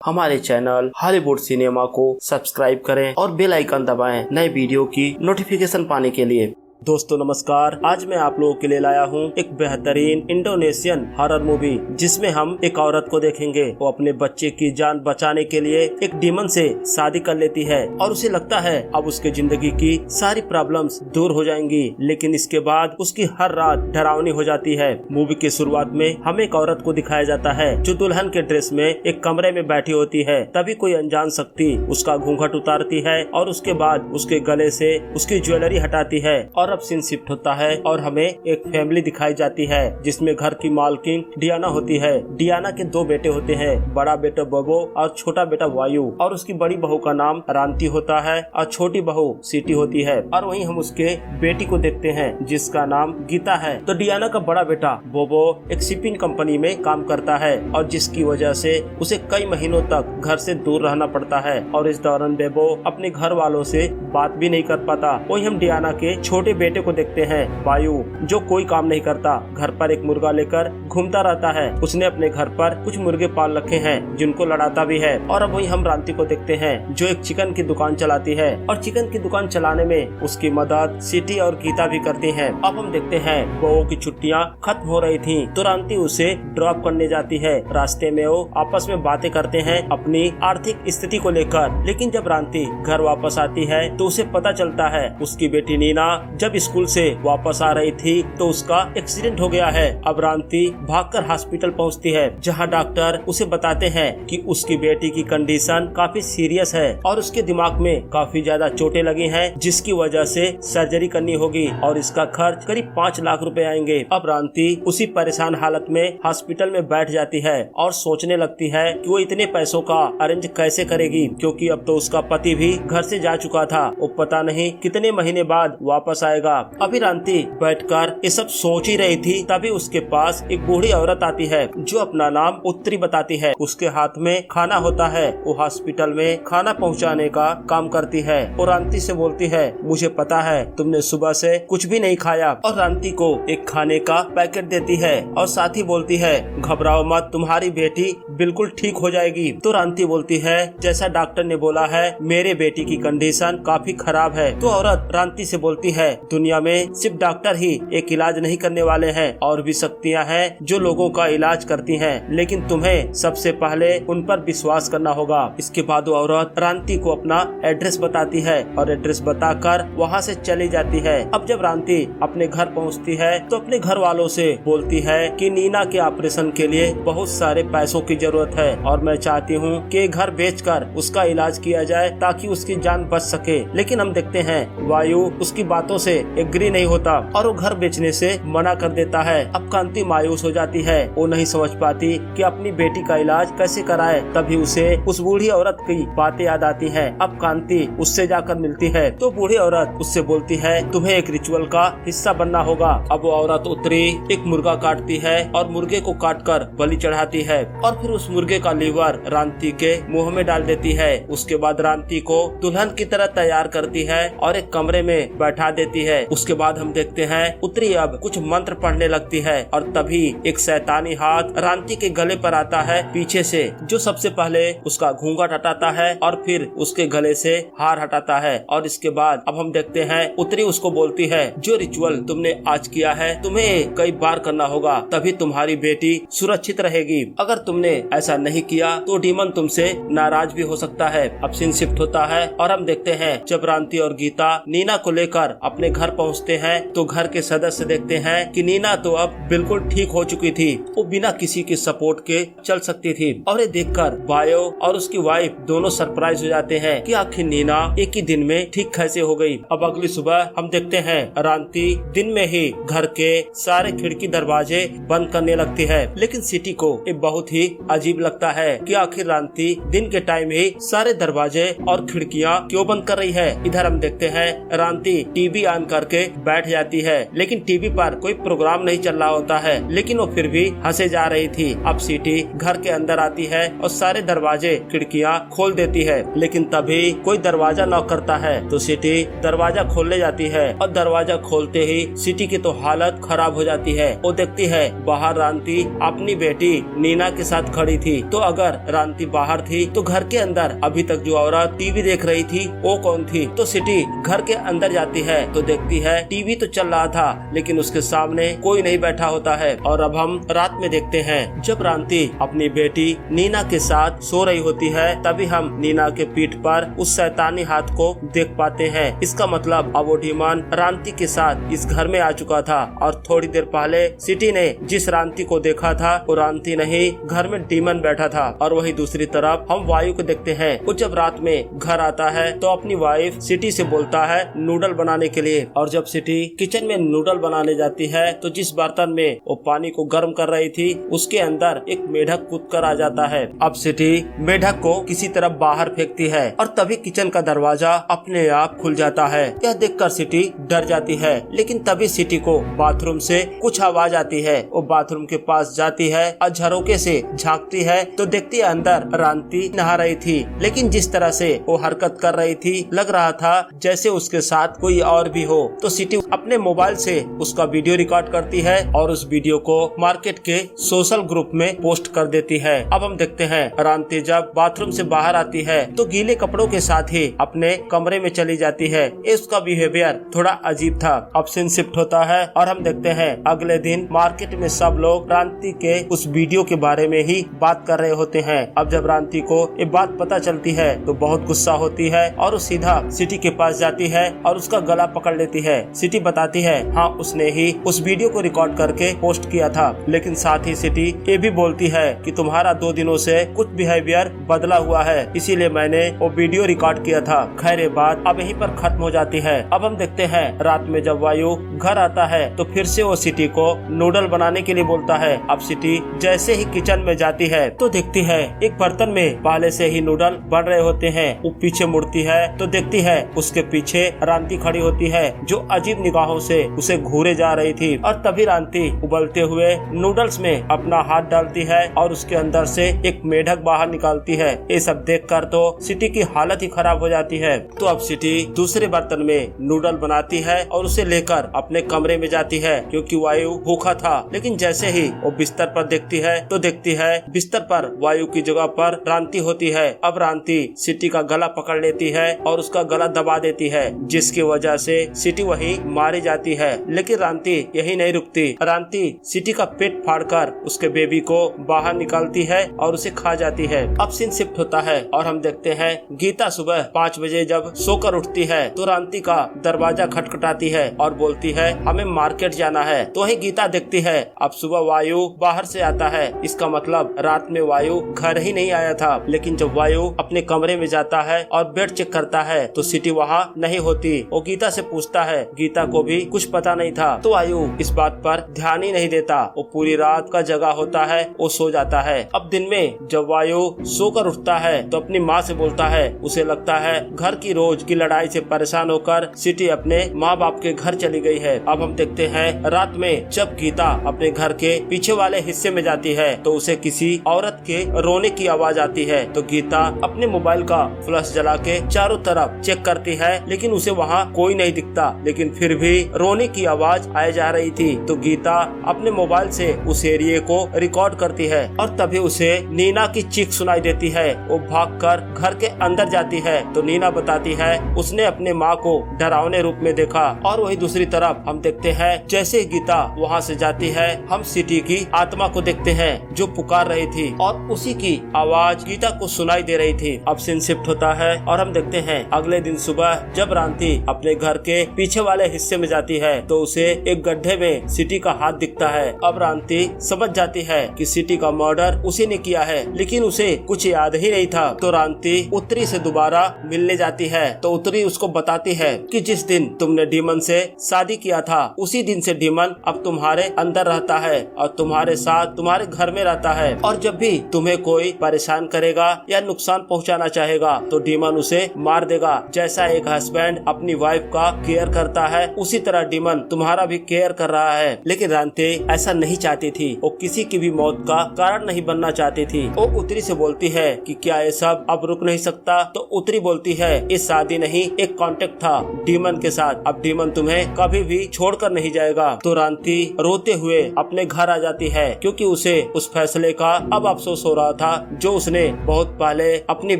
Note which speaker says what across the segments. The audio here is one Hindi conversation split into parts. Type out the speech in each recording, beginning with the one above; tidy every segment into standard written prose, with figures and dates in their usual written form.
Speaker 1: हमारे चैनल हॉलीवुड सिनेमा को सब्सक्राइब करें और बेल आइकन दबाएं नए वीडियो की नोटिफिकेशन पाने के लिए। दोस्तों नमस्कार, आज मैं आप लोगों के लिए लाया हूँ एक बेहतरीन इंडोनेशियन हॉरर मूवी जिसमें हम एक औरत को देखेंगे। वो अपने बच्चे की जान बचाने के लिए एक डीमन से शादी कर लेती है और उसे लगता है अब उसके जिंदगी की सारी प्रॉब्लम्स दूर हो जाएंगी, लेकिन इसके बाद उसकी हर रात डरावनी हो जाती है। मूवी की शुरुआत में हमें एक औरत को दिखाया जाता है जो दुल्हन के ड्रेस में एक कमरे में बैठी होती है। तभी कोई अनजान शक्ति उसका घूंघट उतारती है और उसके बाद उसके गले से उसकी ज्वेलरी हटाती है। और अब सीन शिफ्ट होता है और हमें एक फैमिली दिखाई जाती है जिसमें घर की मालकिन डियाना होती है। डियाना के दो बेटे होते हैं, बड़ा बेटा बबो और छोटा बेटा वायु, और उसकी बड़ी बहू का नाम रांती होता है और छोटी बहू सिटी होती है। और वहीं हम उसके बेटी को देखते हैं जिसका नाम गीता है। तो डियाना का बड़ा बेटा बोबो एक शिपिंग कंपनी में काम करता है और जिसकी वजह से उसे कई महीनों तक घर से दूर रहना पड़ता है और इस दौरान बेबो अपने घर वालों से बात भी नहीं कर पाता। वहीं हम डियाना के छोटे बेटे को देखते हैं वायु, जो कोई काम नहीं करता, घर पर एक मुर्गा लेकर घूमता रहता है। उसने अपने घर पर कुछ मुर्गे पाल रखे हैं जिनको लड़ाता भी है। और अब वही हम रांती को देखते हैं जो एक चिकन की दुकान चलाती है और चिकन की दुकान चलाने में उसकी मदद सिटी और गीता भी करती है। अब हम देखते हैं बहू की छुट्टियां खत्म हो रही थी तो रांती उसे ड्रॉप करने जाती है। रास्ते में वो आपस में बातें करते हैं अपनी आर्थिक स्थिति को लेकर, लेकिन जब रांती घर वापस आती है तो उसे पता चलता है उसकी बेटी नीना जब स्कूल से वापस आ रही थी तो उसका एक्सीडेंट हो गया है। अब रांती भागकर हॉस्पिटल पहुंचती है जहां डॉक्टर उसे बताते हैं कि उसकी बेटी की कंडीशन काफी सीरियस है और उसके दिमाग में काफी ज्यादा चोटें लगी हैं जिसकी वजह से सर्जरी करनी होगी और इसका खर्च करीब 5 लाख रुपए आएंगे। अब रांती उसी परेशान हालत में हॉस्पिटल में बैठ जाती है और सोचने लगती है कि वो इतने पैसों का अरेंज कैसे करेगी, क्योंकि अब तो उसका पति भी घर से जा चुका था। वो पता नहीं कितने महीने बाद वापस आएगा। अभी रांती बैठकर ये सब सोच ही रही थी तभी उसके पास एक बूढ़ी औरत आती है जो अपना नाम उत्तरी बताती है। उसके हाथ में खाना होता है, वो हॉस्पिटल में खाना पहुंचाने का काम करती है और रांती से बोलती है मुझे पता है तुमने सुबह से कुछ भी नहीं खाया, और रांती को एक खाने का पैकेट देती है और साथ ही बोलती है घबराओ मत, तुम्हारी बेटी बिल्कुल ठीक हो जाएगी। तो रांती बोलती है जैसा डॉक्टर ने बोला है मेरे बेटी की कंडीशन काफी खराब है। तो औरत रांती से बोलती है दुनिया में सिर्फ डॉक्टर ही एक इलाज नहीं करने वाले हैं, और भी शक्तियां हैं जो लोगों का इलाज करती हैं, लेकिन तुम्हें सबसे पहले उन पर विश्वास करना होगा। इसके बाद वो औरत रांती को अपना एड्रेस बताती है और एड्रेस बताकर वहां से चली जाती है। अब जब रांती अपने घर पहुंचती है तो अपने घर वालों से बोलती है कि नीना के ऑपरेशन के लिए बहुत सारे पैसों की जरूरत है और मैं चाहती हूँ कि घर बेचकर उसका इलाज किया जाए ताकि उसकी जान बच सके। लेकिन हम देखते हैं वायु उसकी बातों से एग्री नहीं होता और वो घर बेचने से मना कर देता है। अब कांति मायूस हो जाती है, वो नहीं समझ पाती कि अपनी बेटी का इलाज कैसे कराए। तभी उसे उस बूढ़ी औरत की बातें याद आती हैं। अब कांति उससे जाकर मिलती है तो बूढ़ी औरत उससे बोलती है तुम्हें एक रिचुअल का हिस्सा बनना होगा। अब वो औरत उत्तरी एक मुर्गा काटती है और मुर्गे को काटकर बलि चढ़ाती है और फिर उस मुर्गे का लीवर रांती के मुंह में डाल देती है। उसके बाद रांती को दुल्हन की तरह तैयार करती है और एक कमरे में बैठा देती है। उसके बाद हम देखते हैं उत्तरी अब कुछ मंत्र पढ़ने लगती है और तभी एक शैतानी हाथ रांती के गले पर आता है पीछे से, जो सबसे पहले उसका घूंघट हटाता है और फिर उसके गले से हार हटाता है। और इसके बाद अब हम देखते हैं उत्तरी उसको बोलती है जो रिचुअल तुमने आज किया है तुम्हें कई बार करना होगा, तभी तुम्हारी बेटी सुरक्षित रहेगी। अगर तुमने ऐसा नहीं किया तो डीमन तुमसे नाराज भी हो सकता है। अब सीन शिफ्ट होता है और हम देखते हैं जब रांती और गीता नीना को लेकर अपने घर पहुंचते हैं तो घर के सदस्य देखते हैं कि नीना तो अब बिल्कुल ठीक हो चुकी थी, वो बिना किसी के सपोर्ट के चल सकती थी। और ये देखकर बायो और उसकी वाइफ दोनों सरप्राइज हो जाते हैं कि आखिर नीना एक ही दिन में ठीक कैसे हो गई। अब अगली सुबह हम देखते हैं रांती दिन में ही घर के सारे खिड़की दरवाजे बंद करने लगती है, लेकिन सिटी को ये बहुत ही अजीब लगता है कि आखिर रांती दिन के टाइम ही सारे दरवाजे और खिड़कियां क्यों बंद कर रही है। इधर हम देखते हैं रांती टीवी ऑन बंद करके बैठ जाती है, लेकिन टीवी पर कोई प्रोग्राम नहीं चल रहा होता है, लेकिन वो फिर भी हंसे जा रही थी। अब सिटी घर के अंदर आती है और सारे दरवाजे खिड़कियां खोल देती है, लेकिन तभी कोई दरवाजा नॉक करता है तो सिटी दरवाजा खोलने जाती है और दरवाजा खोलते ही सिटी की तो हालत खराब हो जाती है। वो देखती है बाहर रांती अपनी बेटी नीना के साथ खड़ी थी। तो अगर रांती बाहर थी तो घर के अंदर अभी तक जो औरत टीवी देख रही थी वो कौन थी? तो सिटी घर के अंदर जाती है तो देखती है टीवी तो चल रहा था, लेकिन उसके सामने कोई नहीं बैठा होता है। और अब हम रात में देखते हैं जब रांती अपनी बेटी नीना के साथ सो रही होती है, तभी हम नीना के पीठ पर उस शैतानी हाथ को देख पाते हैं। इसका मतलब अब वो डीमन रांती के साथ इस घर में आ चुका था और थोड़ी देर पहले सिटी ने जिस रांती को देखा था वो रांती नहीं, घर में डीमन बैठा था। और वही दूसरी तरफ हम वायु को देखते हैं। वो जब रात में घर आता है तो अपनी वाइफ सिटी से बोलता है नूडल बनाने के लिए। और जब सिटी किचन में नूडल बनाने जाती है तो जिस बर्तन में वो पानी को गर्म कर रही थी उसके अंदर एक मेढक कूद कर आ जाता है। अब सिटी मेढक को किसी तरफ बाहर फेंकती है और तभी किचन का दरवाजा अपने आप खुल जाता है। यह देखकर सिटी डर जाती है, लेकिन तभी सिटी को बाथरूम से कुछ आवाज आती है। वो बाथरूम के पास जाती है और झरोके से झांकती है तो देखती है अंदर रांती नहा रही थी, लेकिन जिस तरह से वो हरकत कर रही थी लग रहा था जैसे उसके साथ कोई और भी हो। तो सिटी अपने मोबाइल से उसका वीडियो रिकॉर्ड करती है और उस वीडियो को मार्केट के सोशल ग्रुप में पोस्ट कर देती है। अब हम देखते हैं रांती जब बाथरूम से बाहर आती है तो गीले कपड़ों के साथ ही अपने कमरे में चली जाती है। इसका बिहेवियर थोड़ा अजीब था। अब सीन शिफ्ट होता है और हम देखते हैं अगले दिन मार्केट में सब लोग रांती के उस वीडियो के बारे में ही बात कर रहे होते हैं। अब जब रांती को ये बात पता चलती है तो बहुत गुस्सा होती है और वो सीधा सिटी के पास जाती है और उसका गला पकड़ लेती है। सिटी बताती है हाँ उसने ही उस वीडियो को रिकॉर्ड करके पोस्ट किया था, लेकिन साथ ही सिटी ये भी बोलती है कि तुम्हारा 2 दिनों से कुछ बिहेवियर बदला हुआ है, इसीलिए मैंने वो वीडियो रिकॉर्ड किया था। खैर ये बात अब यहीं पर खत्म हो जाती है। अब हम देखते हैं रात में जब वायु घर आता है तो फिर से वो सिटी को नूडल बनाने के लिए बोलता है। अब सिटी जैसे ही किचन में जाती है तो देखती है एक बर्तन में पहले से ही नूडल बन रहे होते हैं। वो पीछे मुड़ती है तो देखती है उसके पीछे रांती खड़ी होती है जो अजीब निगाहों से उसे घूरे जा रही थी। और तभी रांती उबलते हुए नूडल्स में अपना हाथ डालती है और उसके अंदर से एक मेढक बाहर निकालती है। ये सब देखकर तो सिटी की हालत ही खराब हो जाती है। तो अब सिटी दूसरे बर्तन में नूडल बनाती है और उसे लेकर अपने कमरे में जाती है, क्योंकि वायु भूखा था। लेकिन जैसे ही वो बिस्तर पर देखती है तो देखती है बिस्तर पर वायु की जगह पर रांती होती है। अब रांती सिटी का गला पकड़ लेती है और उसका गला दबा देती है, जिसकी वजह से सिटी वहीं मारी जाती है। लेकिन रांती यही नहीं रुकती। रांती सिटी का पेट फाड़कर उसके बेबी को बाहर निकालती है और उसे खा जाती है। अब सीन शिफ्ट होता है और हम देखते हैं गीता सुबह 5 बजे जब सोकर उठती है तो रांती का दरवाजा खटखटाती है और बोलती है हमें मार्केट जाना है। तो वही गीता देखती है अब सुबह वायु बाहर से आता है। इसका मतलब रात में वायु घर ही नहीं आया था। लेकिन जब वायु अपने कमरे में जाता है और बेड चेक करता है तो सिटी वहाँ नहीं होती। वो गीता से पूछता है, गीता को भी कुछ पता नहीं था। तो वायु इस बात पर ध्यान ही नहीं देता। वो पूरी रात का जगा होता है, वो सो जाता है। अब दिन में जब वायु सोकर उठता है तो अपनी माँ से बोलता है उसे लगता है घर की रोज की लड़ाई से परेशान होकर सिटी अपने माँ बाप के घर चली गई है। अब हम देखते हैं रात में जब गीता अपने घर के पीछे वाले हिस्से में जाती है तो उसे किसी औरत के रोने की आवाज आती है। तो गीता अपने मोबाइल का फ्लैश जला के चारों तरफ चेक करती है, लेकिन उसे वहाँ कोई नहीं दिखता। लेकिन फिर भी रोने की आवाज आए जा रही थी। तो गीता अपने मोबाइल से उस एरिया को रिकॉर्ड करती है और तभी उसे नीना की चीख सुनाई देती है। वो भागकर घर के अंदर जाती है तो नीना बताती है उसने अपने माँ को डरावने रूप में देखा। और वही दूसरी तरफ हम देखते हैं जैसे गीता वहाँ से जाती है हम सिटी की आत्मा को देखते हैं जो पुकार रही थी और उसी की आवाज गीता को सुनाई दे रही थी। अब सीन शिफ्ट होता है और हम देखते हैं अगले दिन सुबह जब रांती अपने घर के पीछे वाले हिस्से में जाती है तो उसे एक गड्ढे में सिटी का हाथ दिखता है। अब रांती समझ जाती है कि सिटी का मर्डर उसी ने किया है, लेकिन उसे कुछ याद ही नहीं था। तो रांती उत्तरी से दोबारा मिलने जाती है तो उत्तरी उसको बताती है कि जिस दिन तुमने डीमन से शादी किया था उसी दिन से डीमन अब तुम्हारे अंदर रहता है और तुम्हारे साथ तुम्हारे घर में रहता है। और जब भी तुम्हें कोई परेशान करेगा या नुकसान पहुंचाना चाहेगा तो डीमन उसे मार देगा, जैसा एक हस्बैंड अपनी वाइफ का केयर करता है उसी तरह डीमन तुम्हारा भी केयर कर रहा है। लेकिन रांती ऐसा नहीं चाहती थी, वो किसी की भी मौत का कारण नहीं बनना चाहती थी। वो उत्तरी से बोलती है कि क्या ये सब अब रुक नहीं सकता? तो उत्तरी बोलती है ये शादी नहीं, एक कॉन्टेक्ट था डीमन के साथ, अब डीमन तुम्हें कभी भी छोड़कर नहीं जाएगा। तो रांती रोते हुए अपने घर आ जाती है, क्योंकि उसे उस फैसले का अब अफसोस हो रहा था जो उसने बहुत पहले अपनी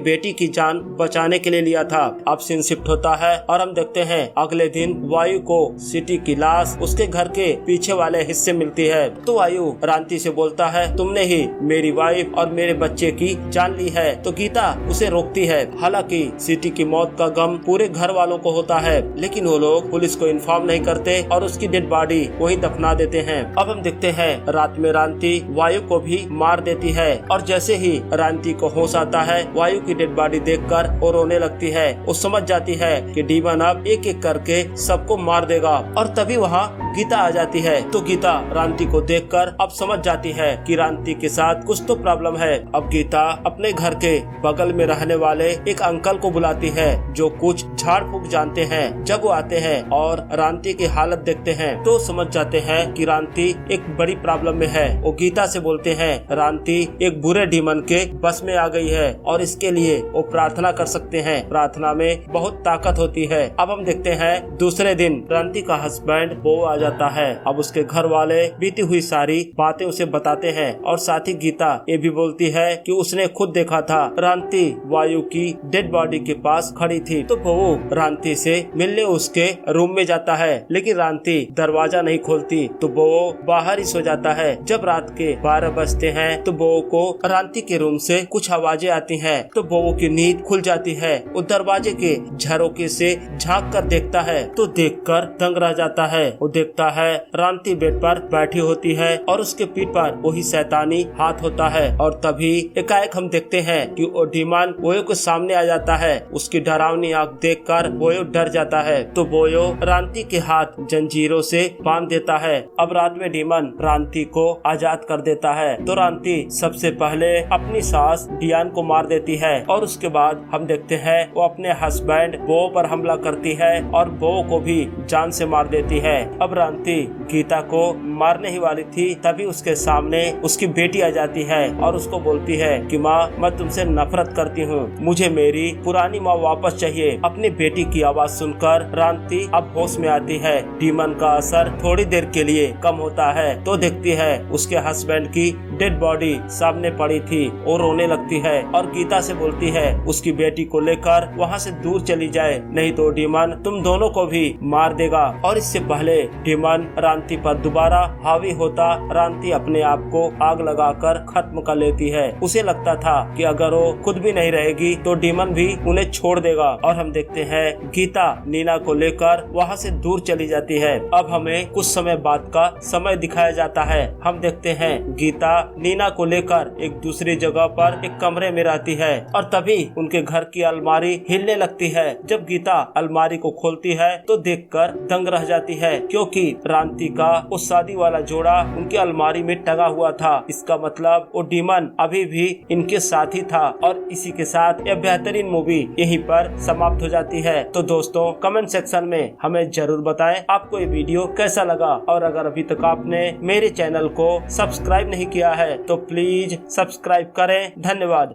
Speaker 1: बेटी की जान बचाने के लिए लिया था। अब सीन शिफ्ट होता है और हम देखते हैं अगले दिन वायु को सिटी की लाश उसके घर के पीछे वाले हिस्से मिलती है। तो वायु रांती से बोलता है तुमने ही मेरी वाइफ और मेरे बच्चे की जान ली है। तो गीता उसे रोकती है। हालांकि सिटी की मौत का गम पूरे घर वालों को होता है, लेकिन वो लोग पुलिस को इन्फॉर्म नहीं करते और उसकी डेड बॉडी वहीं दफना देते हैं। अब हम देखते हैं रात में रांती वायु को भी मार देती है और जैसे ही रांती को होश आता है वायु की डेड बॉडी देखकर वो रोने लगती है। वो समझ जाती है कि डीमन अब एक एक करके सबको मार देगा और तभी वहाँ गीता आ जाती है। तो गीता रांती को देखकर अब समझ जाती है कि रांती के साथ कुछ तो प्रॉब्लम है। अब गीता अपने घर के बगल में रहने वाले एक अंकल को बुलाती है जो कुछ झाड़ फूक जानते हैं। जब वो आते हैं और रांती की हालत देखते हैं तो समझ जाते हैं कि रांती एक बड़ी प्रॉब्लम में है। वो गीता से बोलते हैं रांती एक बुरे डीमन के बस में आ गई है और इसके लिए वो प्रार्थना कर सकते हैं। प्रार्थना में बहुत ताकत होती है। अब हम देखते हैं दूसरे दिन रांती का हस्बैंड वो आ जाता है। अब उसके घर वाले बीती हुई सारी बातें उसे बताते हैं और साथ ही गीता ये भी बोलती है कि उसने खुद देखा था रांती वायु की डेड बॉडी के पास खड़ी थी। तो वो रांती से मिलने उसके रूम में जाता है, लेकिन रांती दरवाजा नहीं खोलती तो वो बाहर ही सो जाता है। जब रात के 12 बजते हैं तो वो को रांती के रूम से कुछ आवाजें आती हैं। तो वो की नींद खुल जाती है। वो दरवाजे के झरोके से झांक कर देखता है तो देखकर दंग रह जाता है। वो देखता है रांती बेड पर बैठी होती है और उसके पीठ पर वही शैतानी हाथ होता है। और तभी एकाएक हम देखते हैं कि वो डीमन बोयो के सामने आ जाता है। उसकी डरावनी आंख देखकर बोयो डर जाता है। तो बोयो रांती के हाथ जंजीरों से बांध देता है। अब रात में डीमन रांती को आजाद कर देता है। तो रांती सबसे पहले अपनी सास डियान को मार देती है और उसके बाद हम देखते हैं वो अपने हस्बैंड बो पर हमला करती है और बो को भी जान से मार देती है। अब रांती गीता को मारने ही वाली थी, तभी उसके सामने उसकी बेटी आ जाती है और उसको बोलती है कि माँ मैं तुमसे नफरत करती हूँ, मुझे मेरी पुरानी माँ वापस चाहिए। अपनी बेटी की आवाज सुनकर रांती अब होश में आती है। डीमन का असर थोड़ी देर के लिए कम होता है तो देखती है उसके हस्बैंड की डेड बॉडी सामने पड़ी थी और रोने लगती है और गीता से बोलती है उसकी बेटी को लेकर वहाँ से दूर चली जाए, नहीं तो डीमन तुम दोनों को भी मार देगा। और इससे पहले डीमन रांती पर दोबारा हावी होता रांती अपने आप को आग लगाकर खत्म कर लेती है। उसे लगता था कि अगर वो खुद भी नहीं रहेगी तो डीमन भी उन्हें छोड़ देगा। और हम देखते हैं गीता नीना को लेकर वहाँ से दूर चली जाती है। अब हमें कुछ समय बाद का समय दिखाया जाता है। हम देखते हैं गीता नीना को लेकर एक दूसरी जगह पर एक कमरे में रहती है और तभी उनके घर की अलमारी हिलने लगती है। जब गीता अलमारी को खोलती है तो देखकर दंग रह जाती है, क्योंकि रांती का वो शादी वाला जोड़ा उनकी अलमारी में टंगा हुआ था। इसका मतलब वो डीमन अभी भी इनके साथ ही था। और इसी के साथ यह बेहतरीन मूवी यहीं पर समाप्त हो जाती है। तो दोस्तों कमेंट सेक्शन में हमें जरूर बताएं आपको ये वीडियो कैसा लगा, और अगर अभी तक आपने मेरे चैनल को सब्सक्राइब नहीं किया है तो प्लीज सब्सक्राइब करें। धन्यवाद।